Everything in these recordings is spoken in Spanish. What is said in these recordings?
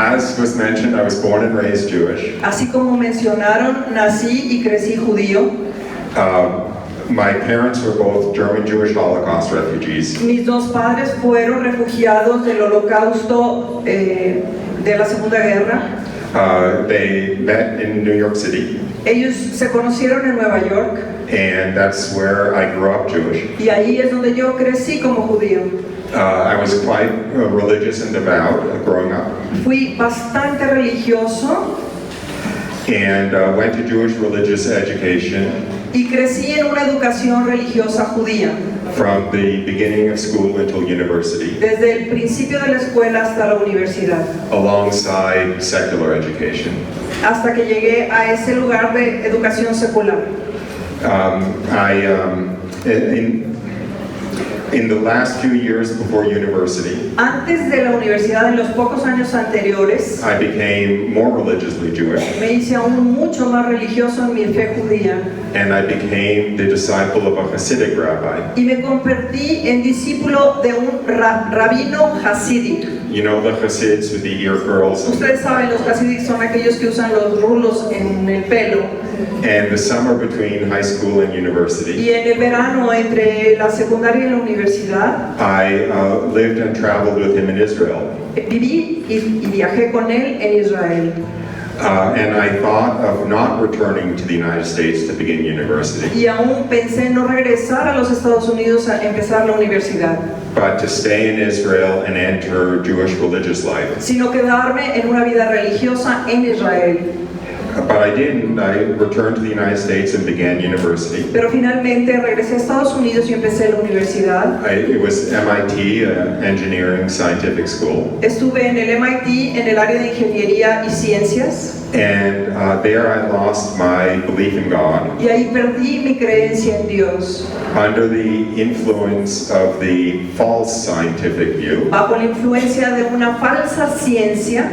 As was mentioned, I was born and raised Jewish. Así como mencionaron, nací y crecí judío. My parents were both German Jewish Holocaust refugees. Mis dos padres fueron refugiados del Holocausto de la Segunda Guerra. They met in New York City. Ellos se conocieron en Nueva York. And that's where I grew up Jewish. Y ahí es donde yo crecí como judío. I was quite religious and devout growing up. Fui bastante religioso. And went to Jewish religious education. Y crecí en una educación religiosa judía. From the beginning of school until university. Desde el principio de la escuela hasta la universidad. Alongside secular education. Hasta que llegué a ese lugar de educación secular. In the last few years before university, antes de la universidad, en los pocos años anteriores, I became more religiously Jewish. Me hice aún mucho más religioso en mi fe judía. And I became the disciple of a Hasidic rabbi. Y me convertí en discípulo de un rabino hasidic. You know the Hasids with the ear curls. Ustedes saben, los hasidics son aquellos que usan los rulos en el pelo. And the summer between high school and university, y en el verano entre la secundaria y la universidad, I lived and traveled with him in Israel. Viví y viajé con él en Israel. And I thought of not returning to the United States to begin university. Y aún pensé en no regresar a los Estados Unidos a empezar la universidad. But to stay in Israel and enter Jewish religious life. Sino quedarme en una vida religiosa en Israel. But I didn't. I returned to the United States and began university. Pero finalmente regresé a Estados Unidos y empecé la universidad. It was MIT, Engineering Scientific School. Estuve en el MIT en el área de ingeniería y ciencias. And there I lost my belief in God. Y ahí perdí mi creencia en Dios. Under the influence of the false scientific view. Bajo la influencia de una falsa ciencia.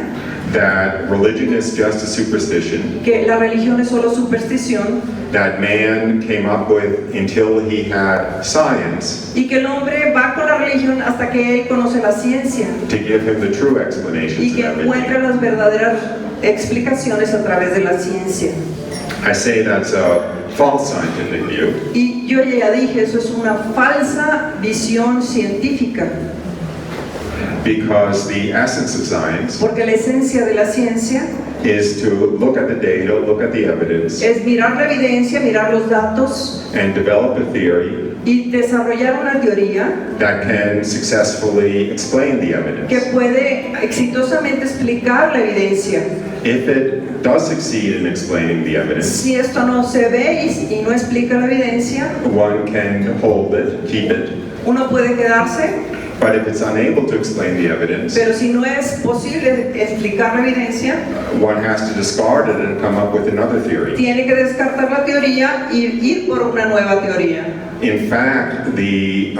That religion is just a superstition. Que la religión es solo superstición. That man came up with until he had science. Y que el hombre va con la religión hasta que él conoce la ciencia. To give him the true explanations. Y que encuentra las verdaderas explicaciones a través de la ciencia. I say that's a false scientific view. Y yo ya dije, eso es una falsa visión científica. Because the essence of science. Porque la esencia de la ciencia is to look at the data, look at the evidence. Es mirar la evidencia, mirar los datos. And develop a theory. Y desarrollar una teoría. That can successfully explain the evidence. Que puede exitosamente explicar la evidencia. If it does succeed in explaining the evidence. Si esto no se ve y no explica la evidencia. One can hold it, keep it. Uno puede quedarse. But if it's unable to explain the evidence, pero si no es posible explicar la evidencia, one has to discard it and come up with another theory. Tiene que descartar la teoría y ir por una nueva teoría. In fact, the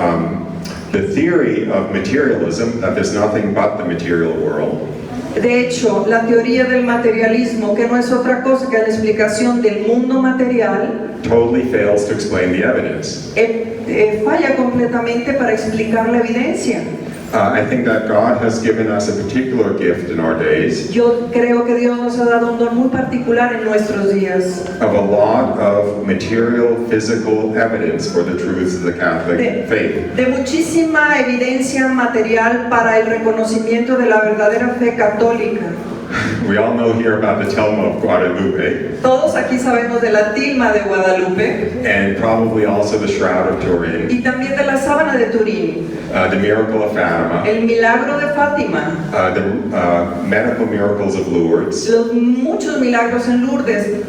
theory of materialism, that there's nothing but the material world. De hecho, la teoría del materialismo, que no es otra cosa que la explicación del mundo material, totally fails to explain the evidence. Falla completamente para explicar la evidencia. I think that God has given us a particular gift in our days. Yo creo que Dios nos ha dado un don muy particular en nuestros días. Of a lot of material, physical evidence for the truths of the Catholic faith. De muchísima evidencia material para el reconocimiento de la verdadera fe católica. We all know here about the Tilma of Guadalupe. Todos aquí sabemos de la tilma de Guadalupe. And probably also the Shroud of Turin. Y también de la sábana de Turín. The miracle of Fatima. El milagro de Fátima. The medical miracles of Lourdes. Los muchos milagros en Lourdes.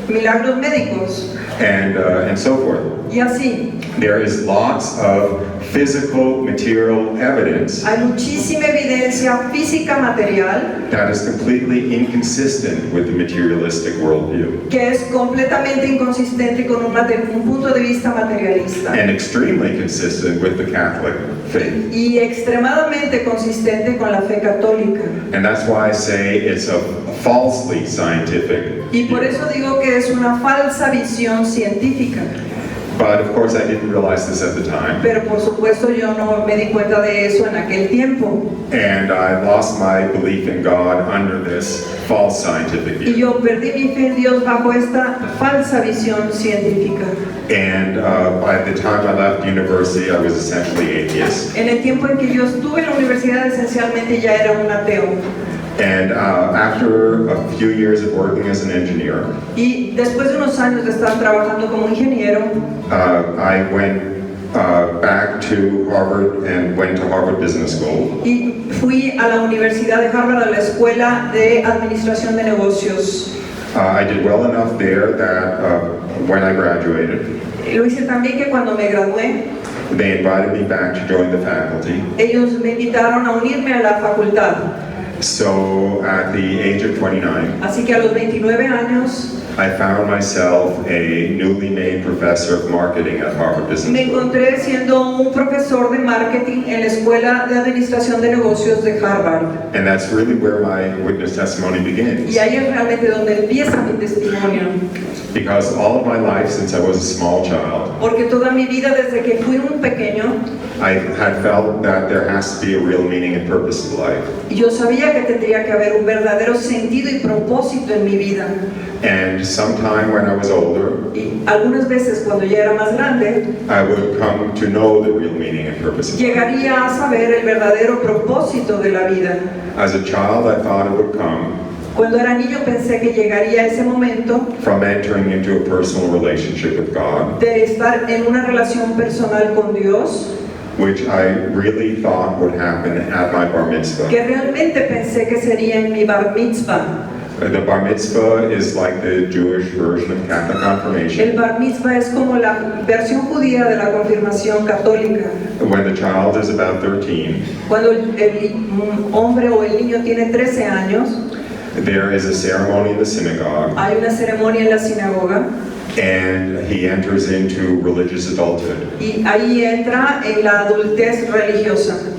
Milagros médicos. And so forth. Y así. There is lots of physical, material evidence. Hay muchísima evidencia física material. That is completely inconsistent with the materialistic worldview. Que es completamente inconsistente con un punto de vista materialista. And extremely consistent with the Catholic faith. Y extremadamente consistente con la fe católica. And that's why I say it's a falsely scientific. Y por eso digo que es una falsa visión científica. But of course I didn't realize this at the time. Pero por supuesto yo no me di cuenta de eso en aquel tiempo. And I lost my belief in God under this false scientific Y view. yo perdí mi fe en Dios bajo esta falsa visión científica. And by the time I left university, I was essentially atheist. En el tiempo en que yo estuve en la universidad, esencialmente ya era un ateo. And after a few years of working as an engineer, Y después de unos años de estar trabajando como ingeniero, I went back to Harvard and went to Harvard Business School. y fui a la Universidad de Harvard, a la Escuela de Administración de Negocios. I did well enough there that when I graduated, Lo hice también que cuando me gradué, they invited me back to join the faculty. ellos me invitaron a unirme a la facultad. So at the age of 29, Así que a los 29 años I found myself a newly made professor of marketing at Harvard Business me School. encontré siendo un profesor de marketing en la Escuela de Administración de Negocios de Harvard. And that's really where my witness testimony begins. Y ahí es realmente donde empieza mi testimonio. Because all of my life, since I was a small child, Porque toda mi vida, desde que fui un pequeño, I had felt that there has to be a real meaning and purpose to life. yo sabía que tendría que haber un verdadero sentido y propósito en mi vida. And sometime when I was older, Y algunas veces cuando ya era más grande, I would come to know the real meaning and purpose of life. llegaría a saber el verdadero propósito de la vida. As a child, I thought it would come Cuando era niño pensé que llegaría ese momento from entering into a personal relationship with God, de estar en una relación personal con Dios, which I really thought would happen at my bar mitzvah. que realmente pensé que sería en mi bar mitzvah. The bar mitzvah is like the Jewish version of Catholic El confirmation. bar mitzvah es como la versión judía de la confirmación católica. When the child is about 13, Cuando el hombre o el niño tiene 13 años, there is a ceremony in the synagogue, hay una ceremonia en la sinagoga and he enters into religious adulthood. y ahí entra en la adultez religiosa.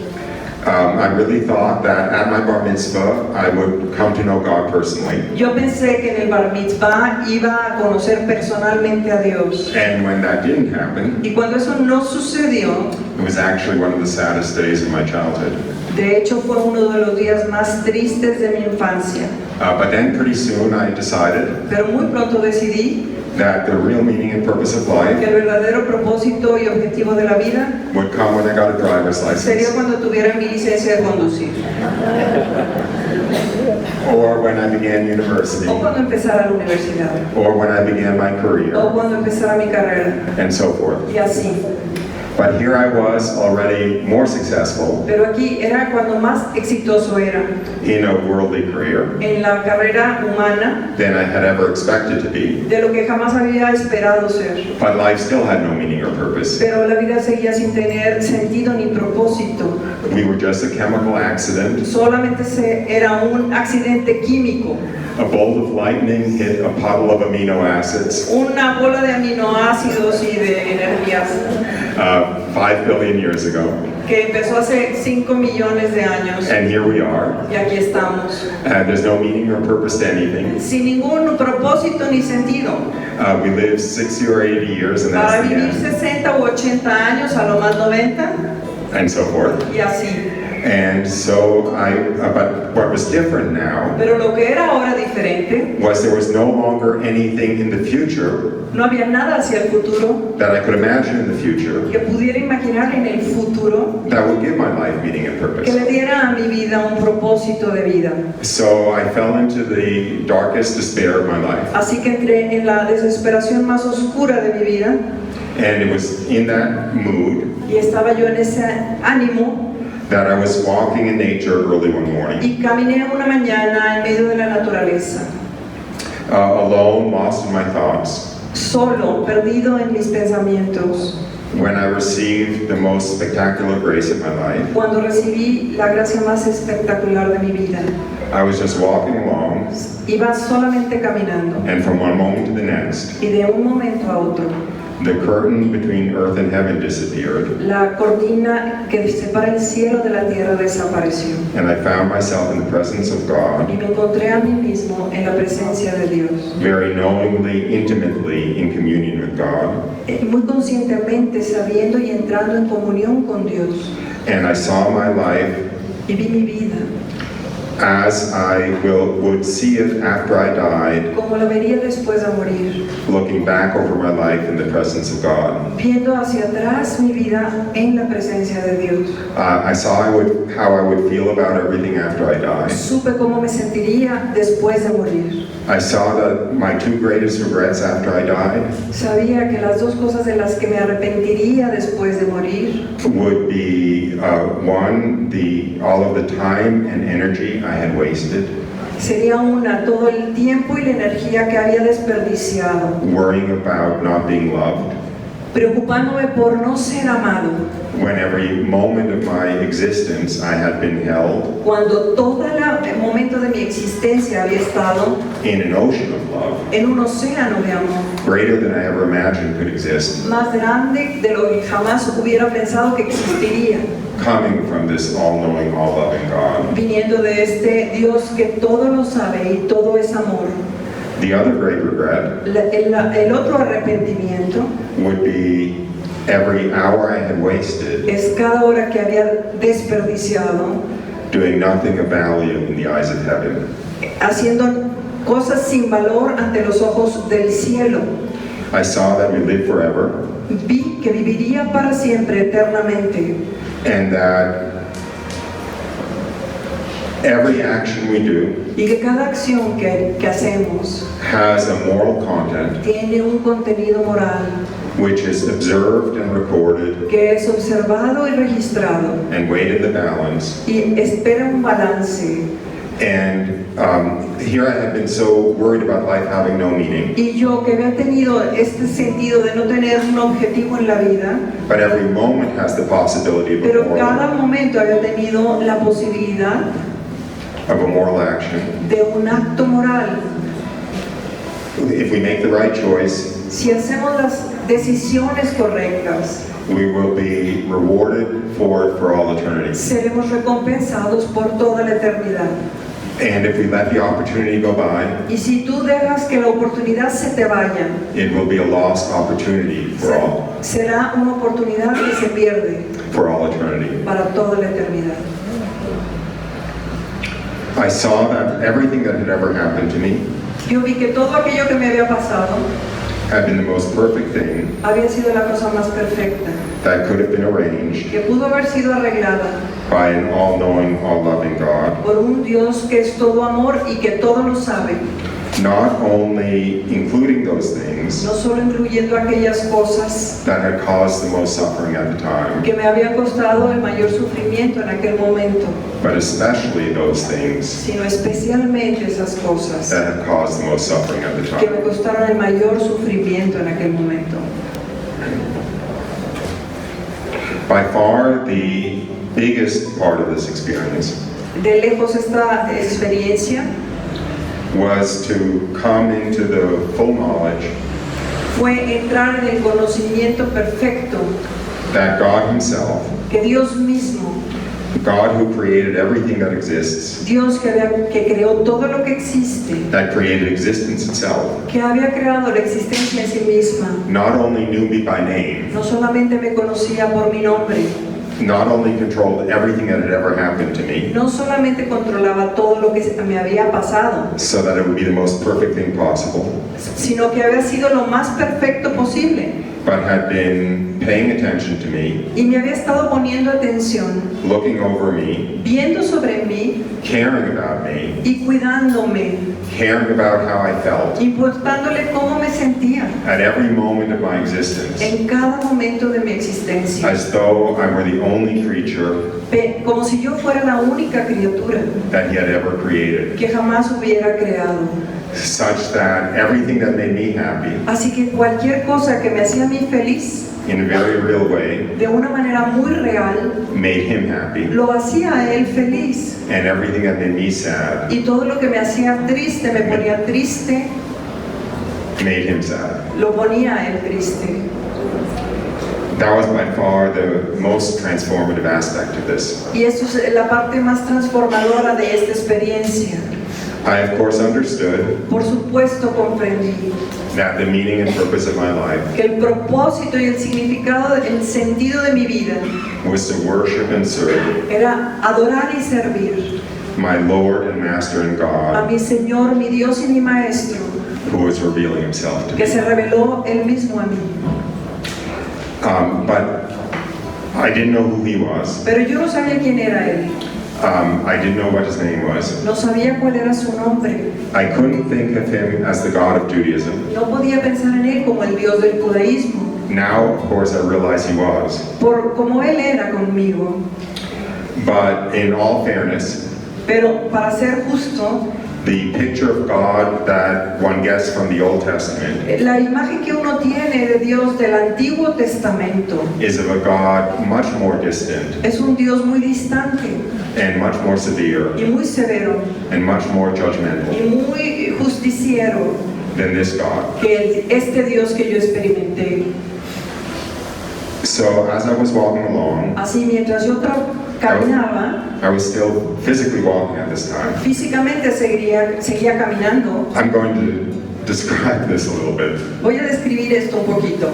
I really thought that at my bar mitzvah, I would come to know God personally. Yo pensé que en el bar mitzvah iba a conocer personalmente a Dios. And when that didn't happen, Y cuando eso no sucedió, it was actually one of the saddest days of my childhood. de hecho fue uno de los días más tristes de mi infancia. But then pretty soon I decided Pero muy pronto decidí that the real meaning and purpose of que life el verdadero propósito y objetivo de la vida would come when I got a driver's sería license, cuando tuviera mi licencia de conducir or when I began university, o cuando empezara la universidad or when I began my o career, cuando empezara mi carrera and so forth. y así. But here I was already more successful Pero aquí era cuando más exitoso era in a worldly career en la carrera humana than I had ever expected to be. de lo que jamás había esperado ser. But life still had no meaning or purpose. Pero la vida seguía sin tener sentido ni propósito. We were just a chemical accident. Solamente era un accidente químico. A bolt of lightning hit a puddle of amino acids Una bola de aminoácidos y de energías 5 billion years ago. que empezó hace 5 millones de años. And here we are. Y aquí estamos. There's no meaning or purpose to anything. Sin ningún propósito ni sentido. We live 60 or 80 years and Para that's the vivir end. 60 u 80 años, a lo más 90, And so forth. y así. And so but what was different now Pero lo que era ahora diferente, was there was no longer anything in the future no había nada hacia el futuro that I could imagine in the future que pudiera imaginar en el futuro that would give my life meaning and que purpose. le diera a mi vida un propósito de vida. So I fell into the darkest despair of my life. Así que entré en la desesperación más oscura de mi vida And it was in that mood y estaba yo en ese ánimo that I was walking in nature early one morning, y caminé una mañana en medio de la naturaleza, alone, lost in my thoughts, solo, perdido en mis pensamientos, when I received the most spectacular grace of my life. cuando recibí la gracia más espectacular de mi vida. I was just walking along, Iba solamente caminando and from one moment to the next, y de un momento a otro The curtain between earth and heaven disappeared, La cortina que separa el cielo de la tierra desapareció. and I found myself in the presence of Y God, me encontré a mí mismo en la presencia de Dios. very knowingly, intimately in communion with God. Muy conscientemente sabiendo y entrando en comunión con Dios. And I saw my life Y vi mi vida as I would see it after I died, como la vería después de morir. looking back over my life in the presence of God. Viendo hacia atrás mi vida en la presencia de Dios. I saw how I would feel about everything after I died. Supe cómo me sentiría después de morir. I saw that my two greatest regrets after I died Sabía que las dos cosas de las que me arrepentiría después de morir would be one, all of the time and energy I had wasted sería una, todo el tiempo y la energía que había desperdiciado, worrying about not being loved, preocupándome por no ser amado, when every moment of my existence I had been held cuando todo el momento de mi existencia había estado in an ocean of love, en un océano de amor, greater than I ever imagined could exist, más grande de lo que jamás hubiera pensado que existiría, coming from this all-knowing, all-loving God. viniendo de este Dios que todo lo sabe y todo es amor. The other great regret El otro arrepentimiento would be every hour I had wasted es cada hora que había desperdiciado doing nothing of value in the eyes of heaven. haciendo cosas sin valor ante los ojos del cielo. I saw that we live forever Vi que viviría para siempre, eternamente, and that every action we do y que cada acción que hacemos has a moral content tiene un contenido moral which is observed and recorded que es observado y registrado and weighed in the balance. y espera un balance. And here I had been so worried about life having no meaning, Y yo que había tenido este sentido de no tener un objetivo en la vida, but every moment has the possibility of pero cada a momento había tenido la posibilidad moral action. de un acto moral. If we make the right choice, Si hacemos las decisiones correctas, we will be rewarded for it for all eternity. seremos recompensados por toda la eternidad. And if we let the opportunity go by, Y si tú dejas que la oportunidad se te vaya, it will be a lost opportunity será una oportunidad que se pierde for all eternity. para toda la eternidad. I saw that everything that had ever happened to me Yo vi que todo aquello que me había pasado had been the most perfect thing había sido la cosa más perfecta, that could have been arranged que pudo haber sido arreglada by an all-knowing, all-loving God, por un Dios que es todo amor y que todo lo sabe, not only including those things no solo incluyendo aquellas cosas that had caused the most suffering at the time, que me habían costado el mayor sufrimiento en aquel momento, but especially those things sino especialmente esas cosas that had caused the most suffering at the que me time. costaron el mayor sufrimiento en aquel momento. By far, the biggest part of this experience De lejos esta experiencia was to come into the full knowledge fue entrar en el conocimiento perfecto that God Himself, que Dios mismo, God who created everything that exists, Dios que creó todo lo que existe, that created existence itself, que había creado la existencia en sí misma, not only knew me by name, no solamente me conocía por mi nombre, not only controlled everything that had ever happened to me, no solamente controlaba todo lo que me había pasado, so that it would be the most perfect thing possible, sino que había sido lo más perfecto posible but had been paying attention to me, y me había estado poniendo atención, looking over me, viendo sobre mí caring about me, y cuidándome, caring about how I felt importándole cómo me sentía at every moment of my existence, en cada momento de mi existencia, as though I were the only creature como si yo fuera la única criatura that He had ever created, que jamás hubiera creado. such that everything that made me happy, Así que cualquier cosa que me hacía a mí feliz, in a very real way, de una manera muy real, made Him happy, lo hacía a él feliz. and everything that made me sad Y todo lo que me hacía triste, me ponía triste, made Him sad. lo ponía a él triste. That was by far the most transformative aspect of this. Y eso es la parte más transformadora de esta experiencia. I, of course, understood Por supuesto comprendí that the meaning and purpose of my life que el propósito y el significado, el sentido de mi vida was to worship and serve era adorar y servir my Lord and Master and a God, mi Señor, mi Dios y mi Maestro, who was revealing himself to que me. se reveló Él mismo a mí. But I didn't know who he was. Pero yo no sabía quién era Él, I didn't know what his name was. no sabía cuál era su nombre, I couldn't think of him as the God of Judaism. no podía pensar en Él como el Dios del judaísmo, Now, of course, I realize he was. por como Él era conmigo. But in all fairness, Pero para ser justo, the picture of God that one gets from the Old Testament la imagen que uno tiene de Dios del Antiguo Testamento is of a God much more distant es un Dios muy distante and much more severe y muy severo and much more judgmental y muy justiciero than this God. que este Dios que yo experimenté. So as I was walking along, Así mientras yo caminaba, I was still physically walking at this time. físicamente seguía caminando. I'm going to describe this a little bit. Voy a describir esto un poquito.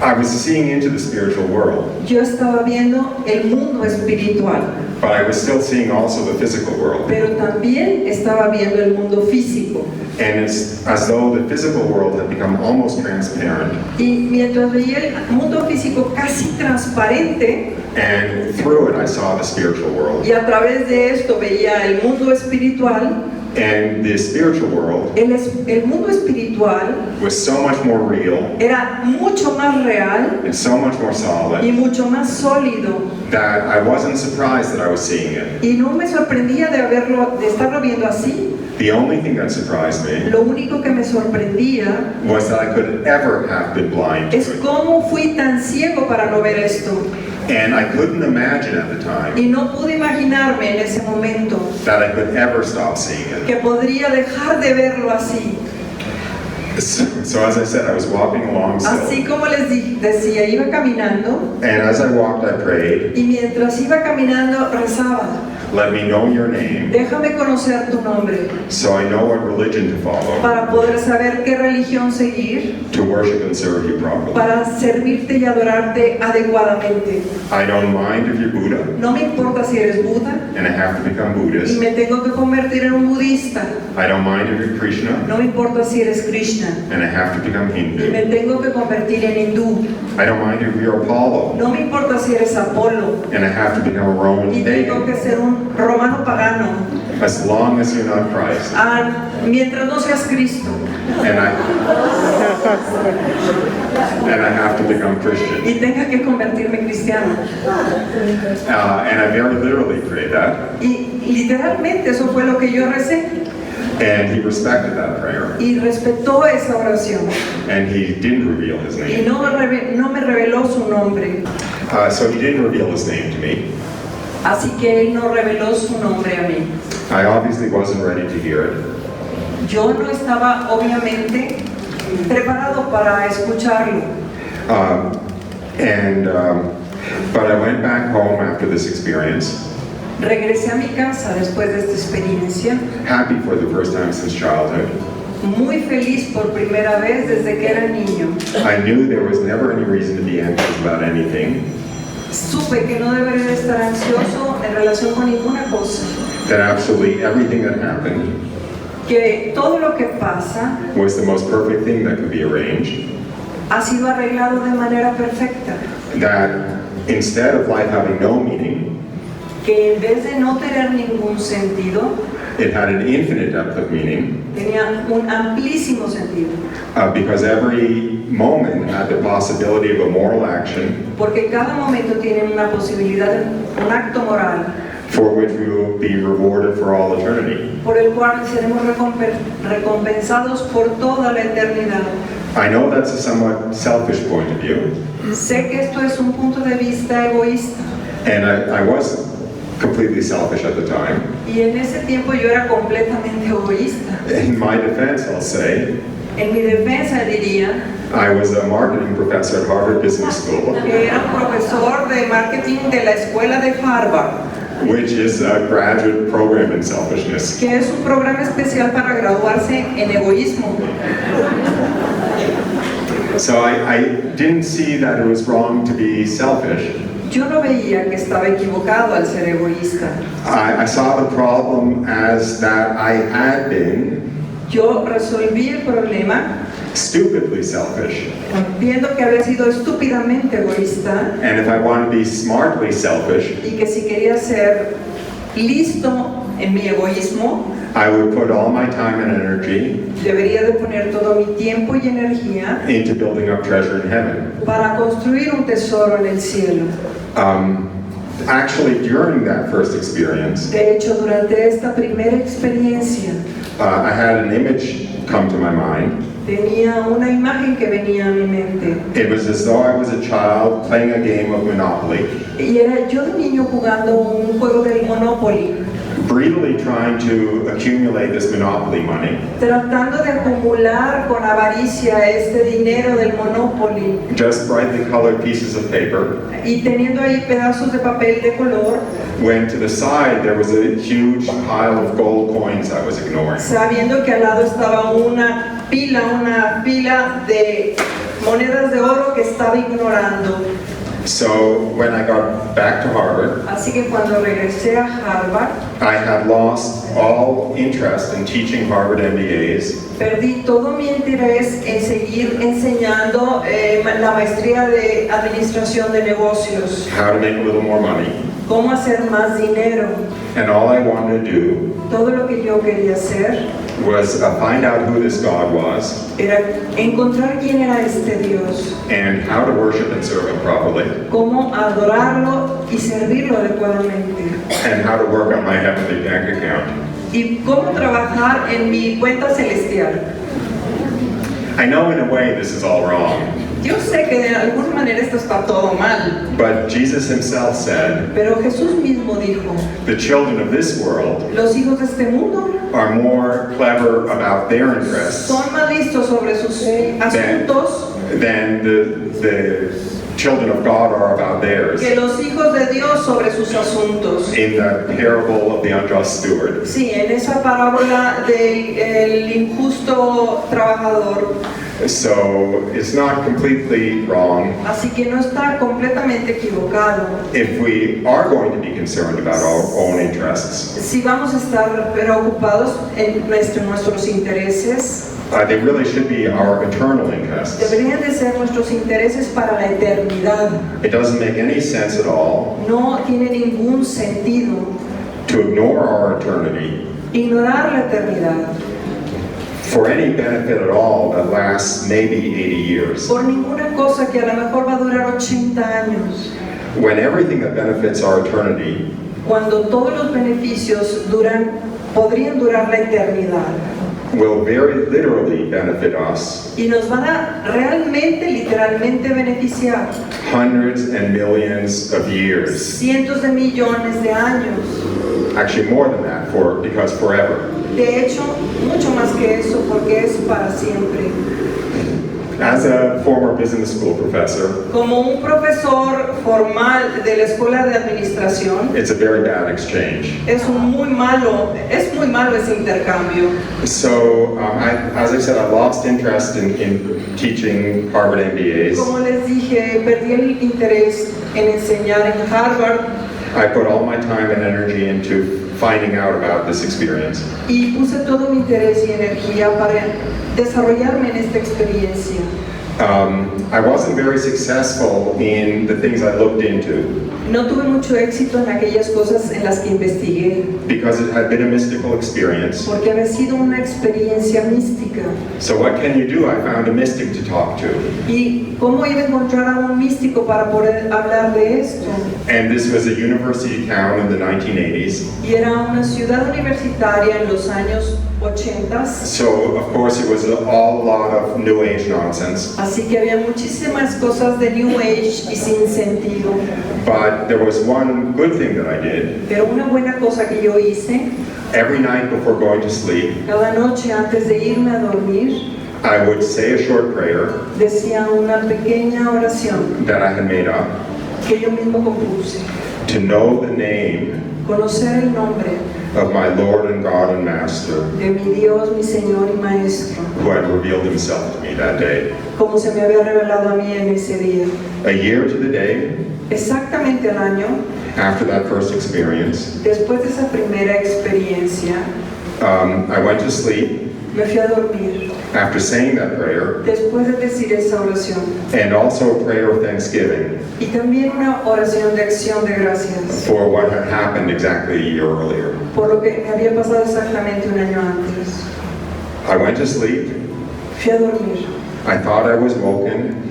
I was seeing into the spiritual world, Yo estaba viendo el mundo espiritual, but I was still seeing also the physical world. pero también estaba viendo el mundo físico. And it's as though the physical world had become almost transparent. Y mientras veía el mundo físico casi transparente, And through it, I saw the spiritual world. y a través de esto veía el mundo espiritual, And the spiritual world el mundo espiritual was so much more real era mucho más real and so much more y solid mucho más sólido. that I wasn't surprised that I was seeing it. Y no me sorprendía de estarlo viendo así. The only thing that surprised me Lo único que me sorprendía was that I could ever have been blind es to it. cómo fui tan ciego para no ver esto. And I couldn't imagine at the time Y no pude imaginarme en ese momento that I could ever stop seeing it. que podría dejar de verlo así. So as I said, I was walking along Así still. como les decía, iba caminando And as I walked, I prayed, y mientras iba caminando rezaba, let me know your name déjame conocer tu nombre so I know what religion to follow para poder saber qué religión seguir, to worship and serve you properly. para servirte y adorarte adecuadamente. I don't mind if you're Buddha No me importa si eres Buda and I have to become y Buddhist. me tengo que convertir en un budista. I don't mind if you're Krishna No me importa si eres Krishna and I have to become y Hindu. me tengo que convertir en hindú. I don't mind if you're Apollo No me importa si eres Apolo and I have to become a Roman y tengo que pagan. ser un romano pagano. As long as you're not Christ. Mientras no seas Cristo And I have to become Christian. y tenga que convertirme cristiano. And I very literally prayed that. Y literalmente eso fue lo que yo recé And he respected that prayer. y respetó esa oración And he didn't reveal his y name. no me reveló su nombre. So he didn't reveal his name to me. Así que él no reveló su nombre a mí. I obviously wasn't ready to hear it. Yo no estaba obviamente preparado para escucharlo. But I went back home after this experience, Regresé a mi casa después de esta experiencia, happy for the first time since childhood. muy feliz por primera vez desde que era niño. I knew there was never any reason to be anxious about anything, Supe que no debería de estar ansioso en relación con ninguna cosa, that absolutely everything that happened que todo lo que pasa was the most perfect thing that could be arranged, ha sido arreglado de manera perfecta, that instead of life having no meaning, que en vez de no tener ningún sentido, it had an infinite depth of meaning, tenía un amplísimo sentido, because every moment had the possibility of a moral action porque cada momento tiene una posibilidad, un acto moral, for which we will be rewarded for all eternity. por el cual seremos recompensados por toda la eternidad. I know that's a somewhat selfish point of view, Sé que esto es un punto de vista egoísta, and I was completely selfish at the time. y en ese tiempo yo era completamente egoísta. In my defense, I'll say En mi defensa diría I was a marketing professor at Harvard Business School, que era un profesor de marketing de la escuela de Harvard, which is a graduate program in selfishness. que es un programa especial para graduarse en egoísmo. So I didn't see that it was wrong to be selfish. Yo no veía que estaba equivocado al ser egoísta. I saw the problem as that I had been Yo resolví el problema stupidly selfish. viendo que había sido estúpidamente egoísta And if I want to be smartly selfish, y que si quería ser listo en mi egoísmo, I would put all my time and energy debería de poner todo mi tiempo y energía into building up treasure in heaven. para construir un tesoro en el cielo. Actually, during that first experience, De hecho, durante esta primera experiencia, I had an image come to my mind. tenía una imagen que venía a mi mente. It was as though I was a child playing a game of Monopoly, Y era yo de niño jugando un juego del Monopoly, greedily trying to accumulate this Monopoly money, tratando de acumular con avaricia este dinero del Monopoly just brightly colored pieces of paper, y teniendo ahí pedazos de papel de color, when to the side there was a huge pile of gold coins I was ignoring. sabiendo que al lado estaba una pila de monedas de oro que estaba ignorando. So when I got back to Harvard, Así que cuando regresé a Harvard, I had lost all interest in teaching Harvard MBAs. perdí todo mi interés en seguir enseñando la maestría de administración de negocios, How to make a little more money. cómo hacer más dinero. And all I wanted to do Todo lo que yo quería hacer was find out who this God was era encontrar quién era este Dios, and how to worship and serve Him properly, cómo adorarlo y servirlo adecuadamente, and how to work on my heavenly bank account. y cómo trabajar en mi cuenta celestial. I know in a way this is all wrong, Yo sé que de alguna manera esto está todo mal, but Jesus Himself said, pero Jesús mismo dijo, the children of this world los hijos de este mundo are more clever about their interests son más listos sobre sus asuntos than the children of God are about theirs. que los hijos de Dios sobre sus asuntos. In the parable of the unjust steward. Sí, en esa parábola del el injusto trabajador. So it's not completely wrong Así que no está completamente equivocado. if we are going to be concerned about our own interests. Si vamos a estar preocupados en nuestros intereses, They really should be our eternal interests. deberían de ser nuestros intereses para la eternidad. It doesn't make any sense at all No tiene ningún sentido to ignore our eternity ignorar la eternidad for any benefit at all that lasts maybe 80 years. por ninguna cosa que a lo mejor va a durar 80 años, When everything that benefits our eternity cuando todos los beneficios podrían durar la eternidad will very literally benefit us y nos van a realmente, literalmente beneficiar hundreds and millions of years. cientos de millones de años. Actually more than that, because forever. De hecho, mucho más que eso, porque es para siempre. As a former business school professor, Como un profesor formal de la escuela de administración, it's a very bad exchange. es muy malo ese intercambio. So, as I said, I lost interest in teaching Harvard MBAs. Como les dije, perdí el interés en enseñar en Harvard I put all my time and energy into finding out about this experience. y puse todo mi interés y energía para desarrollarme en esta experiencia. I wasn't very successful in the things I looked into No tuve mucho éxito en aquellas cosas en las que investigué, because it had been a mystical experience. porque había sido una experiencia mística. So what can you do? I found a mystic to talk to. ¿Y cómo iba a encontrar a un místico para poder hablar de esto? And this was a university town in the 1980s. Y era una ciudad universitaria en los años 80, So, of course, it was all a lot of New Age nonsense. así que había muchísimas cosas de New Age y sin sentido. But there was one good thing that I did. Pero una buena cosa que yo hice, Every night before going to sleep, cada noche antes de irme a dormir, I would say a short prayer decía una pequeña oración that I had made up que yo mismo compuse. to know the name Conocer el nombre of my Lord and God and Master de mi Dios, mi Señor y Maestro, who had revealed himself to me that day. como se me había revelado a mí en ese día. A year to the day Exactamente al año, after that first experience, después de esa primera experiencia, I went to sleep me fui a dormir. after saying that prayer, Después de decir esa oración, and also a prayer of thanksgiving y también una oración de acción de gracias for what had happened exactly a year earlier. por lo que me había pasado exactamente un año antes. I went to sleep. Fui a dormir. I thought I was woken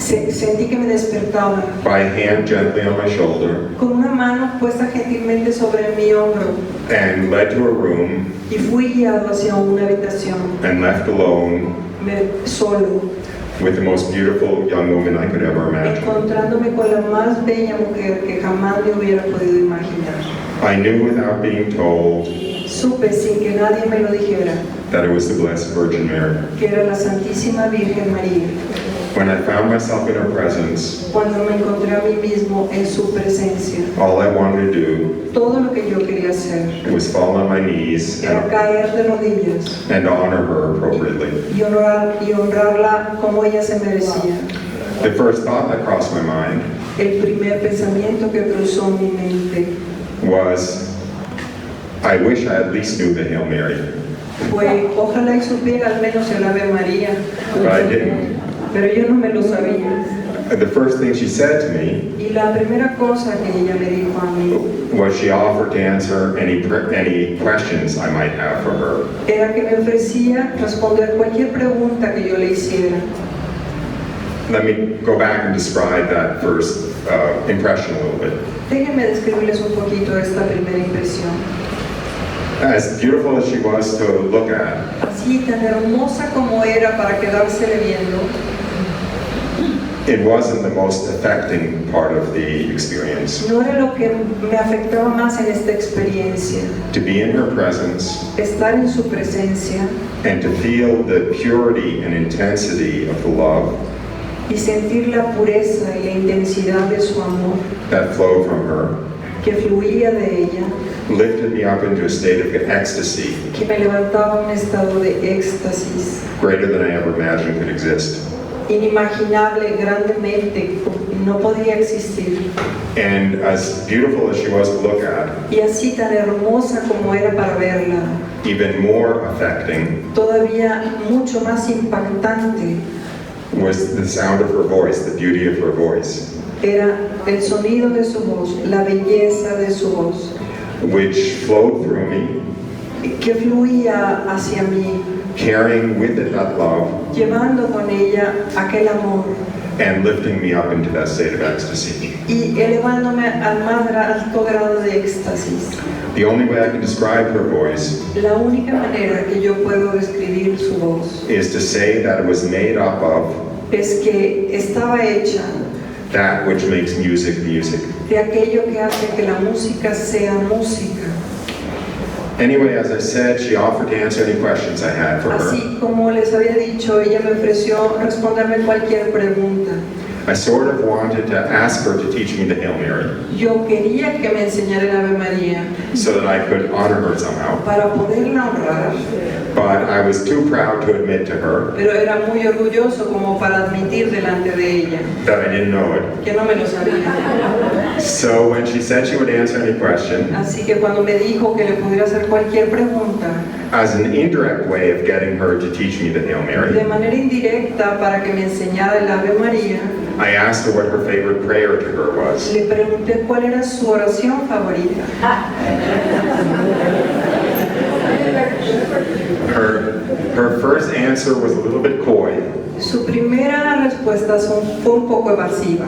Sentí que me despertaba by a hand gently on my shoulder con una mano puesta gentilmente sobre mi hombro and led to a room y fui guiado hacia una habitación and left alone solo, with the most beautiful young woman I could ever imagine. encontrándome con la más bella mujer que jamás me hubiera podido imaginar. I knew without being told Supe sin que nadie me lo dijera that it was the Blessed Virgin Mary. que era la Santísima Virgen María. When I found myself in her presence, Cuando me encontré a mí mismo en su presencia, all I wanted to do todo lo que yo quería hacer was fall on my knees era caer de rodillas and honor her appropriately. y honrarla como ella se merecía. The first thought that crossed my mind El primer pensamiento que cruzó mi mente was, I wish I at least knew the Hail Mary, fue, ojalá y supiera al menos el Ave María, but I didn't. pero yo no me lo sabía. The first thing she said to me Y la primera cosa que ella me dijo a mí was she offered to answer any questions I might have for her. era que me ofrecía responder cualquier pregunta que yo le hiciera. Let me go back and describe that first impression a little bit. Déjenme describirles un poquito esta primera impresión. As beautiful as she was to look at, Así tan hermosa como era para quedársele viendo, it wasn't the most affecting part of the experience. no era lo que me afectaba más en esta experiencia. To be in her presence Estar en su presencia and to feel the purity and intensity of the love y sentir la pureza y la intensidad de su amor that flowed from her que fluía de ella, lifted me up into a state of ecstasy que me levantaba a un estado de éxtasis greater than I ever imagined could exist. inimaginable, grandemente, no podía existir. And as beautiful as she was to look at, Y así tan hermosa como era para verla, even more affecting todavía mucho más impactante was the sound of her voice, the beauty of her voice, era el sonido de su voz, la belleza de su voz, which flowed through me, que fluía hacia mí, carrying with it that love llevando con ella aquel amor and lifting me up into that state of ecstasy. y elevándome al más alto grado de éxtasis. The only way I can describe her voice La única manera que yo puedo describir su voz is to say that it was made up of es que estaba hecha that which makes music music. de aquello que hace que la música sea música. Anyway, as I said, she offered to answer any questions I had for her. Así como les había dicho, ella me ofreció responderme cualquier pregunta. I sort of wanted to ask her to teach me the Hail Mary Yo quería que me enseñara el Ave María so that I could honor her somehow. para poderla honrar, But I was too proud to admit to her pero era muy orgulloso como para admitir delante de ella that I didn't know it. que no me lo sabía. So when she said she would answer any question, Así que cuando me dijo que le pudiera hacer cualquier pregunta, as an indirect way of getting her to teach me the Hail de Mary, manera indirecta para que me enseñara el Ave María, I asked her what her favorite prayer to her was. le pregunté cuál era su oración favorita. Her first answer was a little bit coy. Su primera respuesta fue un poco evasiva.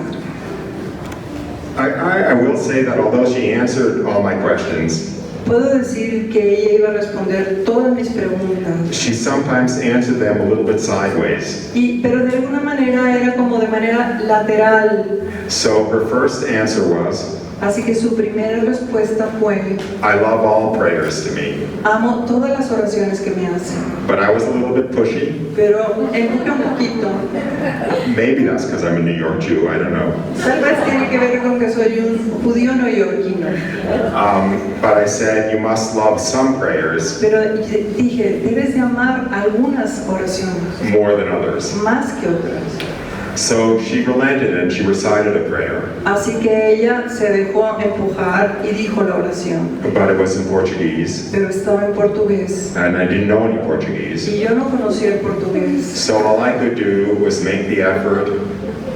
I will say that although she answered all my questions, Puedo decir que ella iba a responder todas mis preguntas, she sometimes answered them a little bit sideways. pero de alguna manera era como de manera lateral. So her first answer was, Así que su primera respuesta fue, I love all prayers to me, amo todas las oraciones que me hacen, but I was a little bit pushy. pero empujé un poquito. Maybe that's because I'm a New York Jew, I don't know. Tal vez tiene que ver con que soy un judío neoyorquino. But I said, you must love some prayers Pero dije, debes de amar algunas oraciones, more than others. más que otras. So she relented and she recited a prayer, Así que ella se dejó empujar y dijo la oración, but it was in Portuguese, pero estaba en portugués. and I didn't know any Portuguese. Y yo no conocía el portugués. So all I could do was make the effort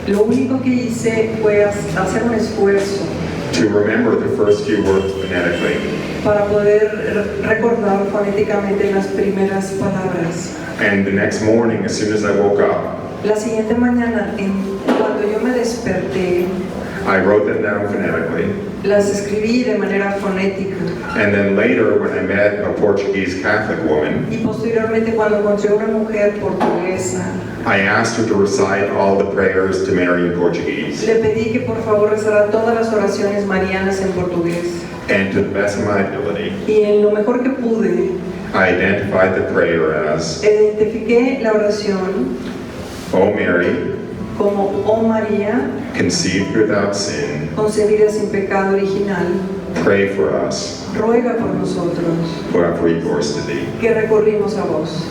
Lo único que hice fue hacer un esfuerzo to remember the first few words phonetically. para poder recordar fonéticamente las primeras palabras. And the next morning, as soon as I woke up, La siguiente mañana, cuando yo me desperté, I wrote them down phonetically. las escribí de manera fonética. And then later, when I met a Portuguese Catholic woman, Y posteriormente, cuando encontré una mujer portuguesa, I asked her to recite all the prayers to Mary in Portuguese. le pedí que por favor rezara todas las oraciones marianas en portugués. And to the best of my ability, Y en lo mejor que pude, I identified the prayer as, identifiqué la oración O Mary, como Oh María, conceived without sin, concebida sin pecado original, pray for us ruega por nosotros, who have recourse to thee. que recurrimos a vos.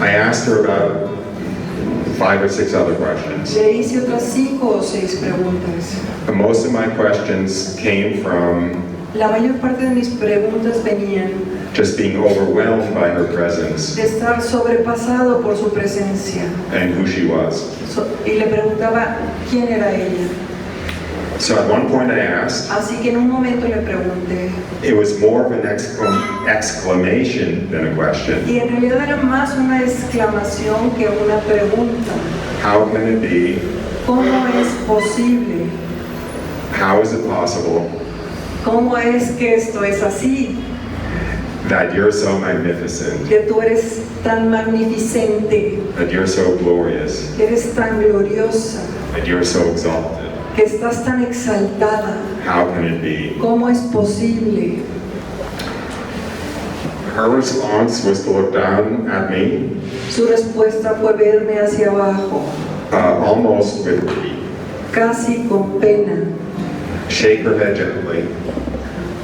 I asked her about 5 or 6 other questions. Le hice otras 5 o 6 preguntas. And most of my questions came from La mayor parte de mis preguntas venían just being overwhelmed by her presence de estar sobrepasado por su presencia. and who she was. Y le preguntaba quién era ella. So at one point I asked, Así que en un momento le pregunté, it was more of an exclamation than a question. y en realidad era más una exclamación que una pregunta. How can it be? ¿Cómo es posible? How is it possible ¿Cómo es que esto es así? that you're so magnificent, Que tú eres tan magnificente, that you're so glorious, que eres tan gloriosa, that you're so exalted? que estás tan exaltada. How can it be? ¿Cómo es posible? Her response was to look down at me, Su respuesta fue verme hacia abajo, almost with pity, casi con pena, shake her head gently,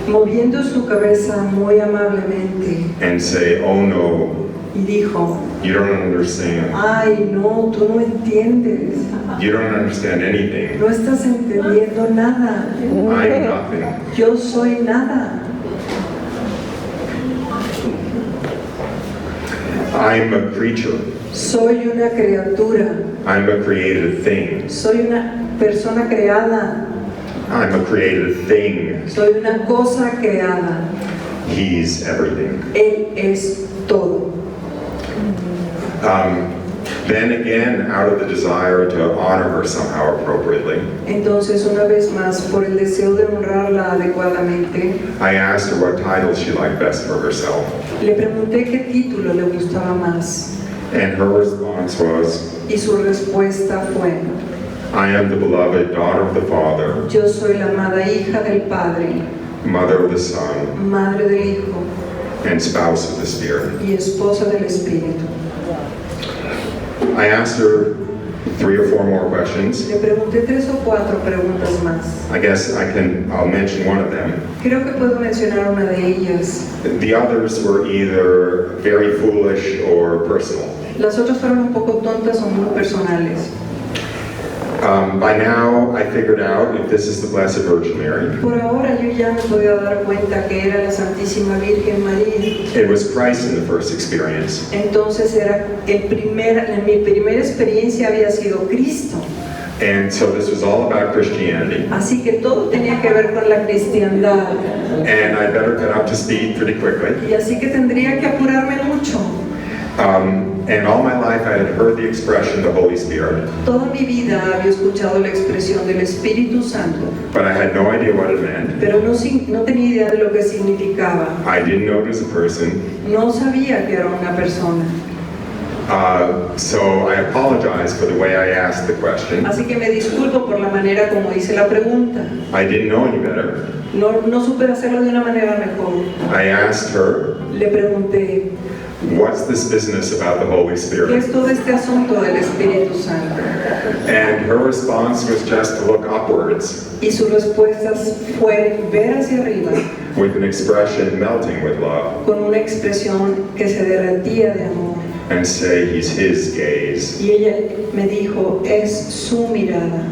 moviendo su cabeza muy amablemente, and say, oh no, y dijo, you don't understand. ay no, tú no entiendes, You don't understand anything. no estás entendiendo nada, I'm nothing. yo soy nada, I'm a creature. soy una criatura, I'm a created thing. soy una persona creada, I'm a created thing. soy una cosa creada, He's everything. Él es todo. Then again, out of the desire to honor her somehow appropriately, Entonces, una vez más, por el deseo de honrarla adecuadamente, I asked her what title she liked best for herself. le pregunté qué título le gustaba más, And her response was, y su respuesta fue, I am the beloved daughter of the Father, yo soy la amada hija del Padre, mother of the Son, madre del Hijo and spouse of the Spirit. y esposa del Espíritu. I asked her 3 or 4 more questions. Le pregunté 3 o 4 preguntas más. I guess I'll mention one of them. Creo que puedo mencionar una de ellas. The others were either very foolish or personal. Las otras fueron un poco tontas o muy personales. By now, I figured out if this is the Blessed Virgin Mary. Por ahora yo ya me podía dar cuenta que era la Santísima Virgen María. It was Christ in the first experience. Entonces era mi primera experiencia había sido Cristo. And so this was all about Christianity. Así que todo tenía que ver con la cristiandad. And I better get up to speed pretty quickly. Y así que tendría que apurarme mucho. And all my life I had heard the expression, the Holy Spirit, Toda mi vida había escuchado la expresión del Espíritu Santo, but I had no idea what it meant. pero no tenía idea de lo que significaba. I didn't know it was a person. No sabía que era una persona. So I apologize for the way I asked the question. Así que me disculpo por la manera como hice la pregunta. I didn't know any better. No supe hacerlo de una manera mejor. I asked her, Le pregunté, what's this business about the Holy ¿qué Spirit? es todo este asunto del Espíritu Santo? And her response was just to look upwards Y sus respuestas fueron ver hacia arriba with an expression melting with love con una expresión que se derretía de amor. and say, he's his gaze. Y ella me dijo, es su mirada.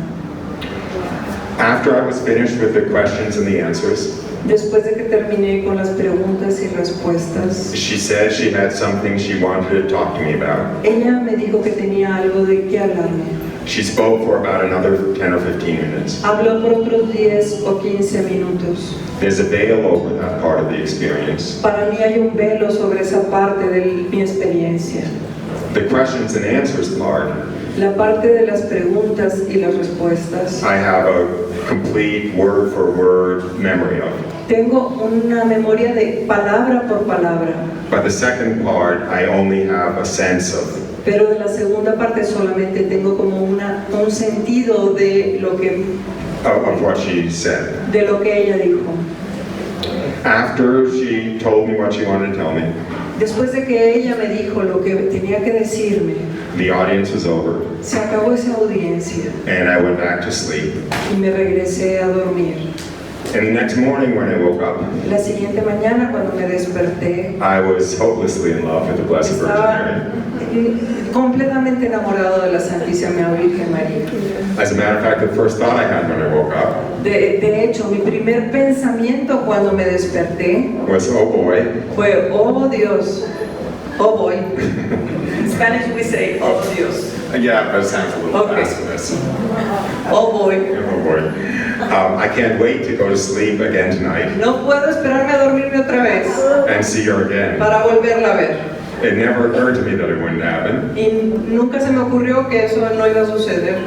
After I was finished with the questions and the answers, Después de que terminé con las preguntas y respuestas, she said she had something she wanted to talk to me about. ella me dijo que tenía algo de qué hablarme. She spoke for about another 10 or 15 minutes. Habló por otros 10 o 15 minutos. There's a veil over that part of the experience. Para mí hay un velo sobre esa parte de mi experiencia. The questions and answers part, La parte de las preguntas y las respuestas, I have a complete word for word memory of. tengo una memoria de palabra por palabra, But the second part, I only have a sense of. pero de la segunda parte solamente tengo como un sentido de lo que What she said. ella dijo. After she told me what she wanted to tell me, Después de que ella me dijo lo que tenía que decirme, the audience was over, se acabó esa audiencia and I went back to sleep. y me regresé a dormir. And the next morning when I woke up, La siguiente mañana cuando me desperté, I was hopelessly in love with the Blessed Virgin estaba Mary. completamente enamorado de la Santísima Virgen María. As a matter of fact, the first thought I had when I woke up De hecho, mi primer pensamiento cuando me desperté was, oh boy, fue, oh Dios, oh boy. In Spanish we say, oh Dios, yeah, that sounds a little Okay. blasphemous. oh boy. Oh boy. I can't wait to go to sleep again tonight No puedo esperarme a dormirme otra vez and see her again. para volverla a ver. It never occurred to me that it wouldn't happen. Y nunca se me ocurrió que eso no iba a suceder.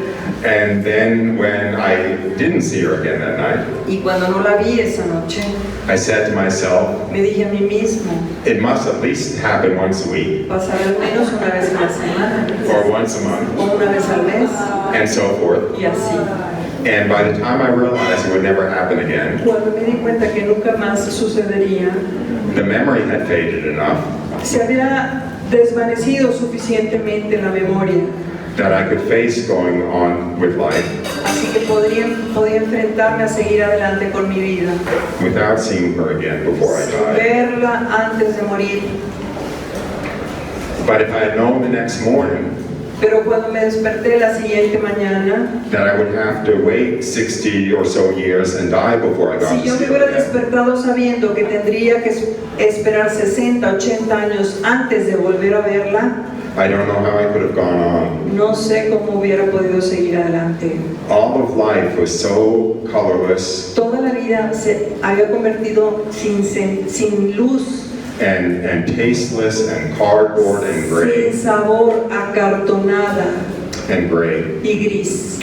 And then when I didn't see her again that night, Y cuando no la vi esa noche, I said to myself, me dije a mí mismo, it must at least happen once a week pasar al menos una vez a la semana, or once a month o una vez al mes, and so forth. y así. And by the time I realized it would never happen again, Cuando me di cuenta que nunca más sucedería, the memory had faded enough se había desvanecido suficientemente la memoria, that I could face going on with life así que podía enfrentarme a seguir adelante con mi vida, without seeing her again before I sin died. verla antes de morir. But if I had known the next morning Pero cuando me desperté la siguiente mañana, that I would have to wait 60 or so years and die before I got si to yo see me her hubiera again, despertado sabiendo que tendría que esperar 60, 80 años antes de volver a verla, I don't know how I could have gone on. no sé cómo hubiera podido seguir adelante. All of life was so colorless Toda la vida se había convertido sin luz, and tasteless and cardboard and sin gray sabor, acartonada and gray y gris,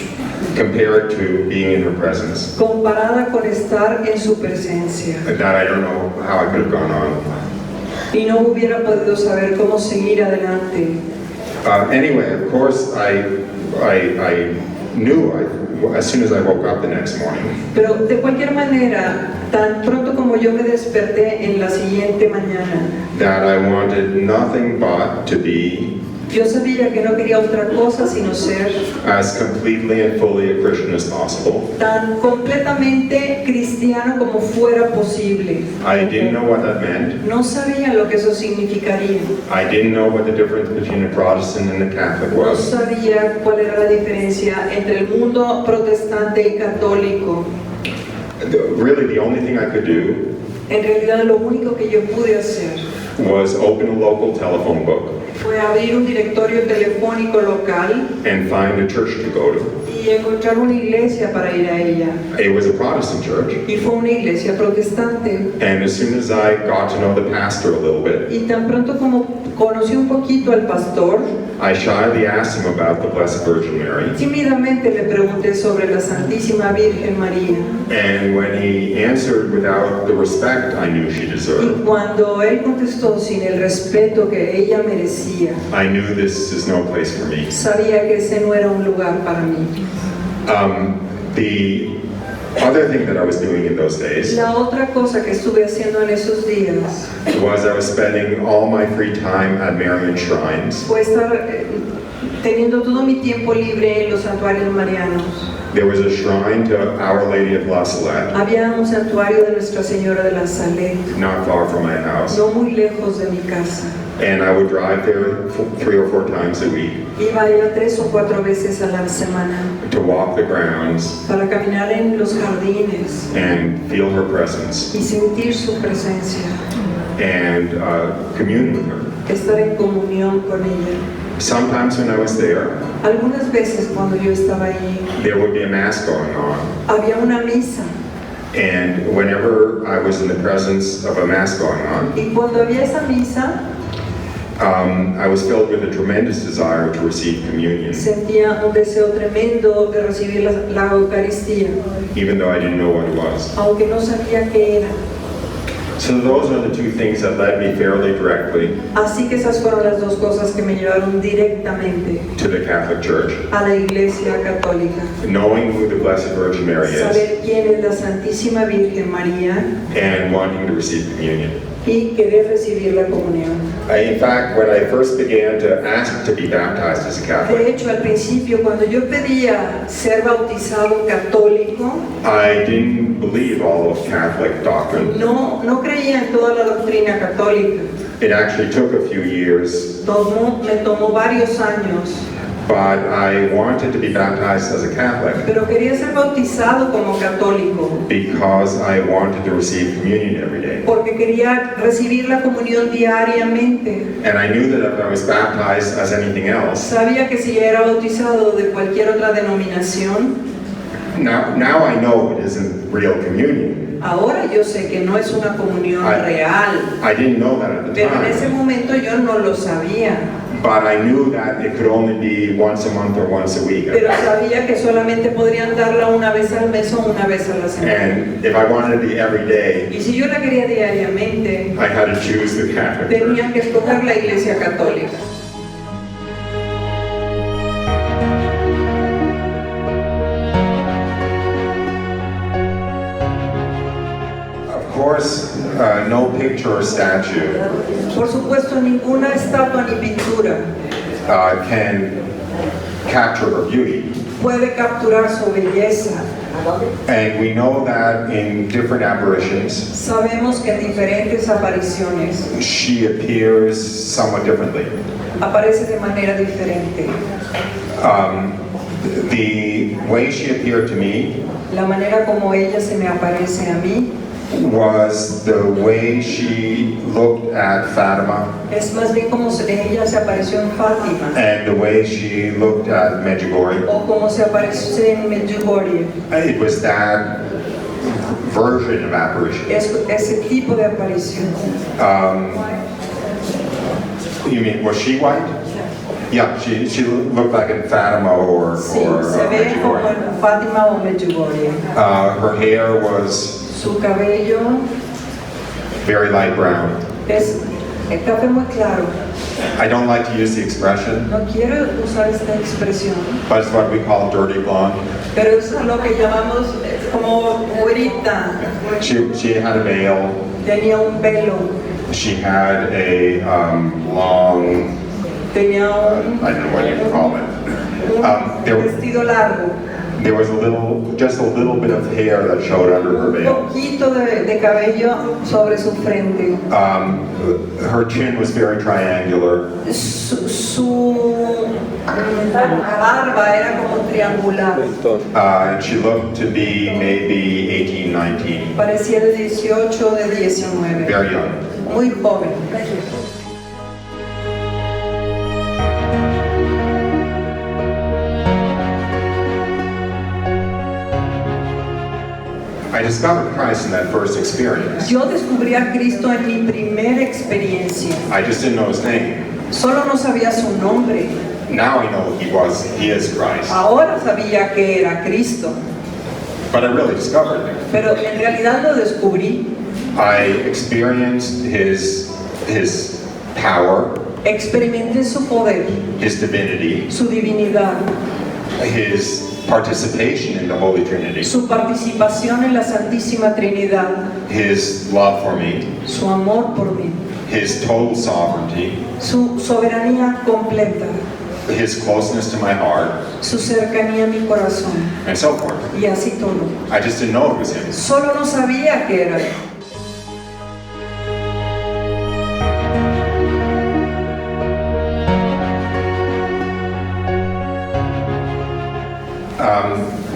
compared to being in her presence. comparada con estar en su presencia. That I don't know how I could have gone on. Y no hubiera podido saber cómo seguir adelante. Anyway, of course, I knew as soon as I woke up the next morning Pero de cualquier manera, tan pronto como yo me desperté en la siguiente mañana, that I wanted nothing but to be yo sabía que no quería otra cosa sino ser as completely and fully a Christian as possible. tan completamente cristiano como fuera posible. I didn't know what that meant. No sabía lo que eso significaría. I didn't know what the difference between a Protestant and a Catholic No was. sabía cuál era la diferencia entre el mundo protestante y católico. Really, the only thing I could do En realidad, lo único que yo pude hacer was open a local telephone book fue abrir un directorio telefónico local and find a church to go to. y encontrar una iglesia para ir a ella. It was a Protestant church, Y fue una iglesia protestante. and as soon as I got to know the pastor a little bit, Y tan pronto como Conocí un poquito al pastor. I shyly asked him about the Blessed Virgin Mary. Tímidamente le pregunté sobre la Santísima Virgen María. And when he answered without the respect I knew she Y deserved, cuando él contestó sin el respeto que ella merecía, I knew this is no place for me. sabía que ese no era un lugar para mí. The other thing that I was doing in those days La otra cosa que estuve haciendo en esos días was I was spending all my free time at Marian shrines. fue estar teniendo todo mi tiempo libre en los santuarios marianos. There was a shrine to Our Lady of La Salette, Había un santuario de Nuestra Señora de la Salette, not far from my house. no muy lejos de mi casa. And I would drive there 3 or 4 times a week Iba allá 3 o 4 veces a la semana to walk the grounds para caminar en los jardines and feel her presence y sentir su presencia, and commune with her. estar en comunión con ella. Sometimes when I was there, Algunas veces cuando yo estaba allí, there would be a mass going on. había una misa And whenever I was in the presence of a mass going on, y cuando había esa misa I was filled with a tremendous desire to receive communion, sentía un deseo tremendo de recibir la Eucaristía, even though I didn't know what it was. aunque no sabía qué era. So those are the 2 things that led me fairly directly Así que esas fueron las dos cosas que me llevaron directamente to the Catholic Church. a la Iglesia Católica. Knowing who the Blessed Virgin Mary is Saber quién es la Santísima Virgen María and wanting to receive communion. y querer recibir la comunión. In fact, when I first began to ask to be baptized as a De Catholic, hecho, al principio, cuando yo pedía ser bautizado católico, I didn't believe all of Catholic doctrine. no creía en toda la doctrina católica. It actually took a few years, Me tomó varios años, but I wanted to be baptized as a Catholic pero quería ser bautizado como católico because I wanted to receive communion every day. porque quería recibir la comunión diariamente. And I knew that if I was baptized as anything else, Sabía que si era bautizado de cualquier otra denominación, now I know it isn't real communion. ahora yo sé que no es una comunión real, I didn't know that at the pero en ese time, momento yo no lo sabía. but I knew that it could only be once a month or once a week. Pero sabía que solamente podrían darla una vez al mes o una vez a la semana. And if I wanted to be every day, Y si yo la quería diariamente, I had to choose the Catholic Church. tenía que escoger la Iglesia Católica. Of course, no picture or statue Por supuesto, ninguna estatua ni pintura can capture her beauty. puede capturar su belleza. And we know that in different apparitions, Sabemos que en diferentes apariciones she appears somewhat differently. aparece de manera diferente. The way she appeared to me La manera como ella se me aparece a mí was the way she looked at Fatima es más bien como ella se apareció en Fátima and the way she looked at Medjugorje. o como se aparece en Medjugorje. It was that version of apparition. Es ese tipo de aparición. You mean, was she white? Yeah, she looked like in Fatima or Sí, se ve como Medjugorje. en Fátima o Medjugorje. Her hair was Su cabello very light brown. es el café muy claro. I don't like to use the expression, No quiero usar esta expresión, but it's what we call dirty blonde. pero es lo que llamamos como güerita. She had a veil. Tenía un pelo, She had a long, tenía I don't know what you call it. un There vestido largo, was just a little bit of hair that showed under her un veil. poquito de cabello sobre su frente. Her chin was very triangular. Su barba era como triangular, And she looked to be maybe 18, 19, parecía de 18 o de 19, very young. muy joven. I discovered Christ in that first experience. Yo descubrí a Cristo en mi primera experiencia. I just didn't know his name. Solo no sabía su nombre. Now I know he is Christ. Ahora sabía que era Cristo. But I really discovered him. Pero en realidad lo descubrí. I experienced his power, Experimenté su poder, his divinity, su divinidad, his participation in the Holy Trinity, su participación en la Santísima Trinidad, his love for me, su amor por mí, his total sovereignty, su soberanía completa, his closeness to my heart, su cercanía a mi corazón, and so forth. y así todo. I just didn't know it was him. Solo no sabía que era él.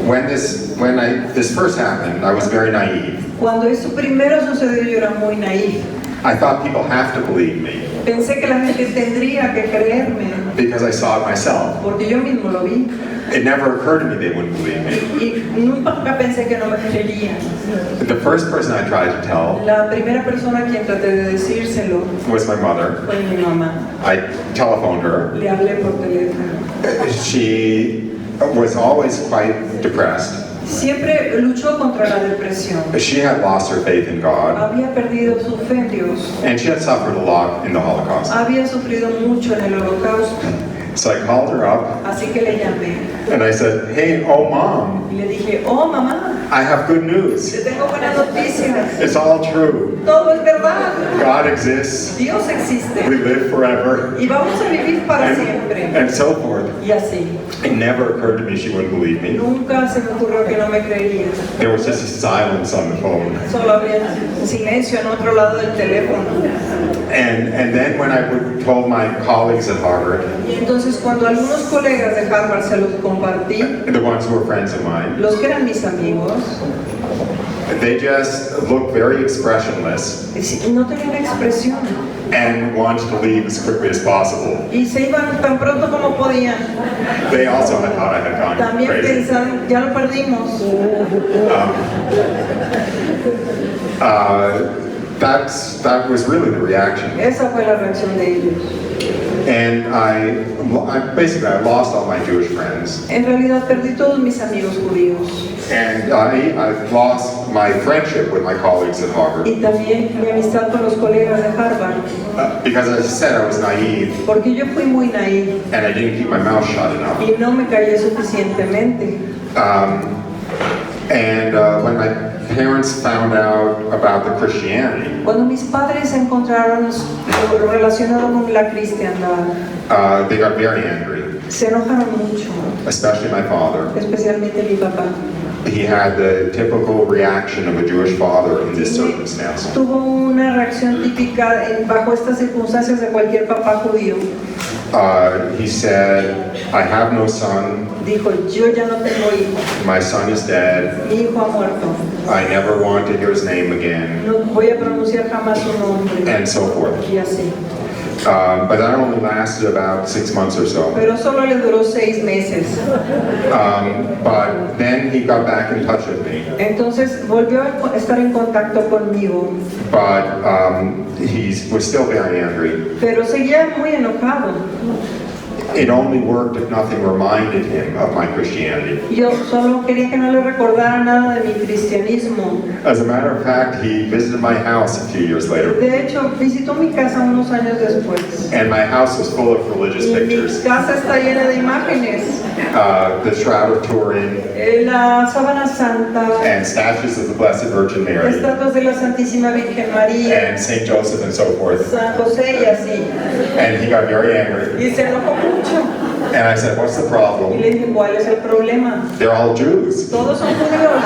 When this first happened, I was very naive. Cuando eso primero sucedió yo era muy naif. I thought people have to believe me Pensé que la gente tendría que creerme, because I saw it myself. porque yo mismo lo vi. It never occurred to me they wouldn't believe me. Y nunca pensé que no me creerían. The first person I tried to tell La primera persona a quien traté de decírselo was my mother. fue mi mamá. I telephoned her. Le hablé por teléfono. She was always quite depressed. Siempre luchó contra la depresión. She had lost her faith in God, Había perdido su fe en Dios. and she had suffered a lot in the Holocaust. Había sufrido mucho en el Holocausto. So I called her up Así que le llamé and I said, "Hey, oh mom, y le dije, oh mamá, I have good news. te tengo buenas noticias. It's all true. Todo es verdad. God exists. Dios We existe. live forever." Y vamos a vivir para siempre. And so forth. Y así. It never occurred to me she wouldn't believe me. Nunca se me ocurrió que no me creería. There was just a silence on the phone. Solo había silencio en otro lado del teléfono. And then when I told my colleagues at Harvard, Y entonces cuando algunos colegas de Harvard se los compartí, the ones who were friends of mine, los que eran mis amigos, they just looked very expressionless no tenían expresión and wanted to leave as quickly as possible. y se iban tan pronto como podían. They also had thought I had gone También crazy. pensaron, ya lo perdimos. That was really the reaction. Esa fue la reacción de ellos. And I lost all my Jewish friends. En realidad perdí todos mis amigos judíos And I lost my friendship with my colleagues at Harvard. y también mi amistad con los colegas de Harvard, Because as I said, I was naive porque yo fui muy naive and I didn't keep my mouth shut enough. y no me callé suficientemente. When my parents found out about the Christianity, Cuando mis padres encontraron lo relacionado con la cristiandad, they got very angry, se enojaron mucho, especially my father. especialmente mi papá. He had the typical reaction of a Jewish father in this circumstance. Tuvo una reacción típica bajo estas circunstancias de cualquier papá judío. He said, "I have no son, Dijo, yo ya no tengo hijo, my son is dead, mi hijo ha muerto, I never want to hear his name again," no voy a pronunciar jamás su nombre, and so forth. y así. But that only lasted about 6 months or so. Pero solo le duró 6 meses. But then he got back in touch with me. Entonces volvió a estar en contacto conmigo, But he was still very angry. pero seguía muy enojado. It only worked if nothing reminded him of my Christianity. Yo solo quería que no le recordara nada de mi cristianismo. As a matter of fact, he visited my house a few years later, De hecho, visitó mi casa unos años después. and my house was full of religious Y mi pictures. casa está llena de imágenes. The Shroud of Turin, La sábana santa, and statues of the Blessed Virgin Mary, estatuas de la Santísima Virgen María, and Saint Joseph, and so forth. San José y así. And he got very angry. Y se enojó mucho. And I said, "What's the Y problem? le dije, ¿cuál es el problema? They're all Jews." Todos son judíos.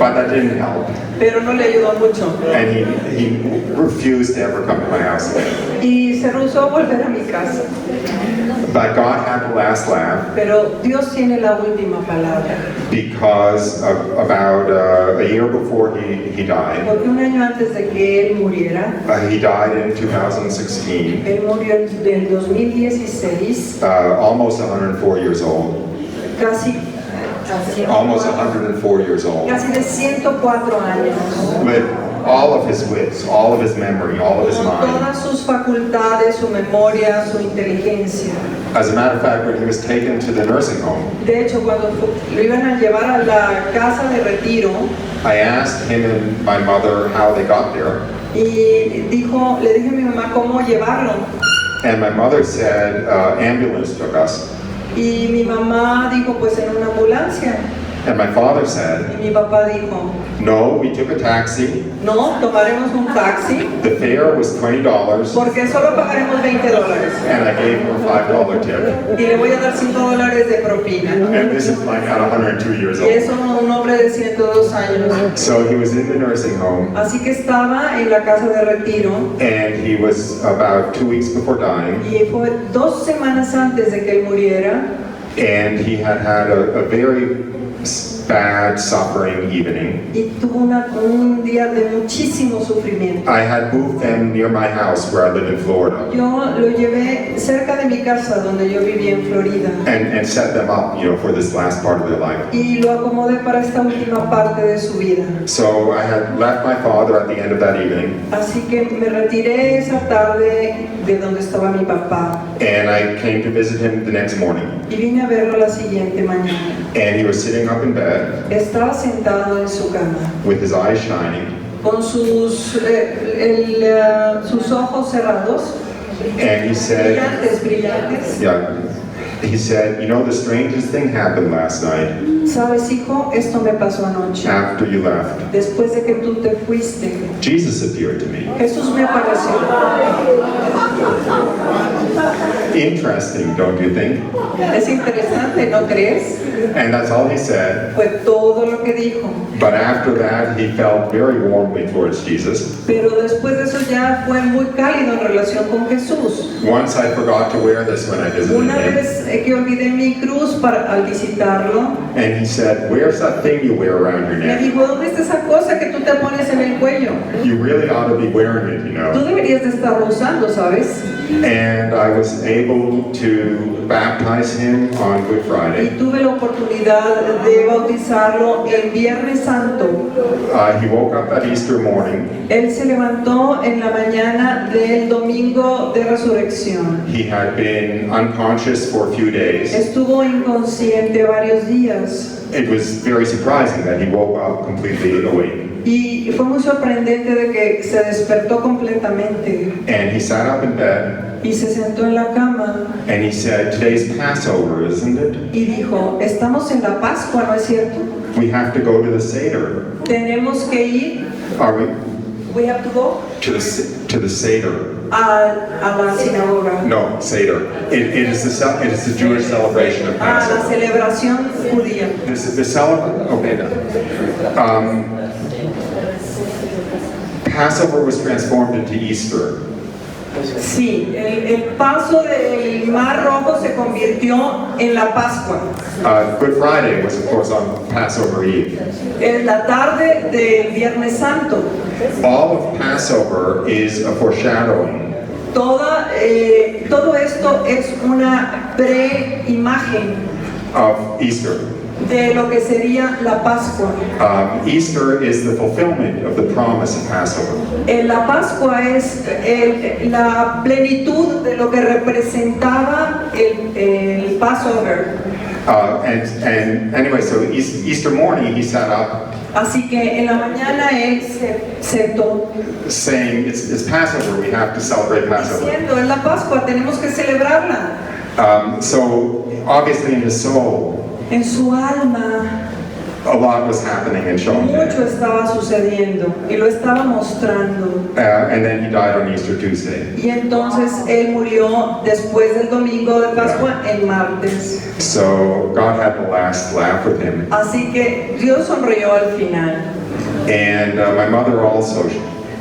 But that didn't help. pero no le ayudó mucho. And he refused to ever come to my house again. Y se rehusó a volver a mi casa. But God had the last laugh Pero Dios tiene la última palabra. because about a year before he died. Porque un año antes de que él muriera, He died in 2016, él murió en el 2016, almost 104 years old. casi Almost 104 years old. casi de 104 años. With all of his wits, all of his memory, all of his Con mind. todas sus facultades, su memoria, su inteligencia. As a matter of fact, when he was taken to the nursing home, De hecho, cuando lo iban a llevar a la casa de retiro, I asked him and my mother how they got there. y le dije a mi mamá cómo llevarlo. And my mother said, ambulance took us. Y mi mamá dijo, pues en una ambulancia. And my father said, Y mi papá dijo, no, we took a taxi. no, tomaremos un taxi The fare was $20 porque solo pagaremos $20. and I gave him a $5 tip. Y le voy a dar $5 de propina. And this is like at 102 years Y old. es un hombre de 102 años. So he was in the nursing home Así que estaba en la casa de retiro and he was about 2 weeks before dying. y fue 2 semanas antes de que él muriera. And he had had a very bad suffering evening. Y tuvo un día de muchísimo sufrimiento. I had moved them near my house where I live in Florida Yo lo llevé cerca de mi casa donde yo vivía en Florida and set them up, for this last part of their life. y lo acomodé para esta última parte de su vida. So I had left my father at the end of that evening Así que me retiré esa tarde de donde estaba mi papá and I came to visit him the next morning. y vine a verlo la siguiente mañana. And he was sitting up in bed Estaba sentado en su cama with his eyes shining con sus ojos cerrados, and he said, brillantes. yeah, he said, the strangest thing happened last night Sabes, hijo, esto me pasó anoche. after you left. Después de que tú te fuiste, Jesus appeared to me. Jesús me apareció. Interesting, don't you think? Es interesante, ¿no crees? And that's all he said. Fue todo lo que dijo. But after that, he felt very warmly towards Jesus. Pero después de eso ya fue muy cálido en relación con Jesús. Once I forgot to wear this when I visited Una him. vez que olvidé mi cruz al visitarlo, And he said, where's that thing you wear around your me neck? dijo, ¿dónde está esa cosa que tú te pones en el cuello? You really ought to be wearing it, Tú deberías de estarlo usando, ¿sabes? And I was able to baptize him on Good Y Friday. tuve la oportunidad de bautizarlo el Viernes Santo. He woke up that Easter morning. Él se levantó en la mañana del domingo de resurrección. He had been unconscious for a few days. Estuvo inconsciente varios días. It was very surprising that he woke up completely awake. Y fue muy sorprendente de que se despertó completamente And he sat up in bed y se sentó en la cama and he said, today's Passover, isn't it? y dijo, estamos en la Pascua, ¿no es cierto? We have to go to the Seder. Tenemos que ir, Are we? we have to go, To the Seder. a la sinagoga, No, Seder. It is the Jewish celebration of a la Passover. celebración judía. This is the celebration. Okay. Passover was transformed into Easter. Sí, el paso del Mar Rojo se convirtió en la Pascua. Good Friday was, of course, on Passover Eve. En la tarde del Viernes Santo. All of Passover is a foreshadowing Todo esto es una preimagen of Easter. de lo que sería la Pascua. Easter is the fulfillment of the promise of Passover. La Pascua es la plenitud de lo que representaba el Passover. And anyway, so Easter morning he sat up Así que en la mañana él se sentó saying, it's Passover, we have to celebrate Passover. diciendo, es la Pascua, tenemos que celebrarla. So obviously in his soul, En su alma, A lot was happening in Mucho Shonda. estaba sucediendo y lo estaba mostrando. And then he died on Easter Tuesday. Y entonces él murió después del domingo de Pascua en martes. So God had the last laugh with him. Así que Dios sonrió al final. And my mother also,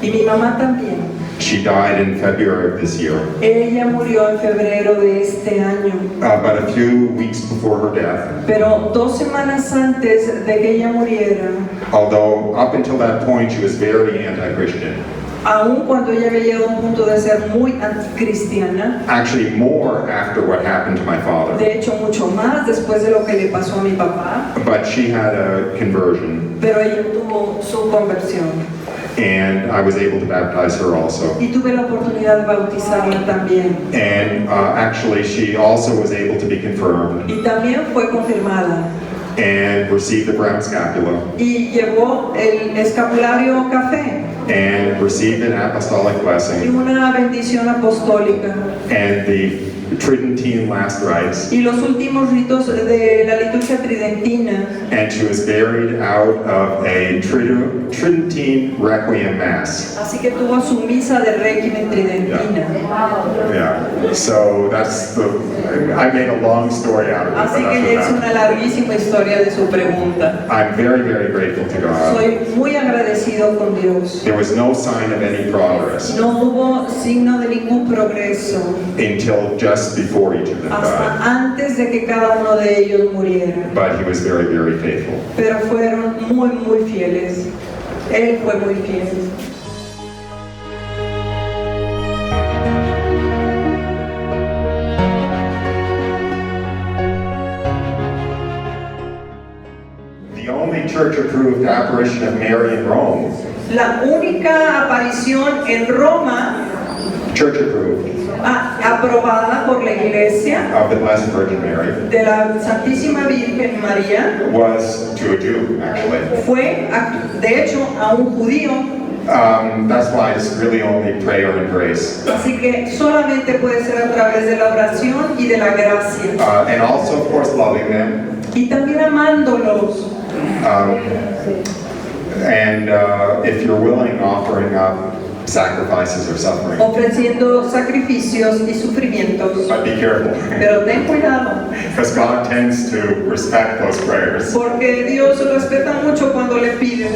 Y mi mamá también. she died in February of this year. Ella murió en febrero de este año. But a few weeks before her death, Pero 2 semanas antes de que ella muriera, although up until that point she was very anti-Christian, aun cuando ella había llegado a un punto de ser muy anticristiana, actually more after what happened to my father, de hecho mucho más después de lo que le pasó a mi papá, but she had a conversion, pero ella tuvo su conversión. and I was able to baptize her also. Y tuve la oportunidad de bautizarla también. And actually she also was able to be confirmed Y también fue confirmada. and received the brown scapula Y llevó el escapulario café and received an apostolic y blessing una bendición apostólica. and the Tridentine last rites, Y los últimos ritos de la liturgia tridentina. and she was buried out of a Tridentine Requiem Mass. Así que tuvo su misa de régimen tridentina. Yeah, so that's the, I made a long story out of it, but Así que es that's what una larguísima historia de su pregunta. happened. I'm very, very grateful to God. Soy muy agradecido con Dios. There was no sign of any progress No hubo signo de ningún progreso until just before each of them hasta died. antes de que cada uno de ellos muriera. But he was very, very faithful. Pero fueron muy, muy fieles. Él fue muy fiel. The only church-approved apparition of Mary in Rome, La única aparición en Roma church-approved, aprobada por la Iglesia of the Blessed Virgin Mary, de la Santísima Virgen María was to a Jew, actually. fue, de hecho, a un judío. That's why it's really only prayer and grace. Así que solamente puede ser a través de la oración y de la gracia. And also, of course, loving them. Y también amándolos. And if you're willing, offering up sacrifices or suffering. Ofreciendo sacrificios y sufrimientos. But be careful, Pero ten cuidado, because God tends to respect those prayers. porque Dios respeta mucho cuando le piden.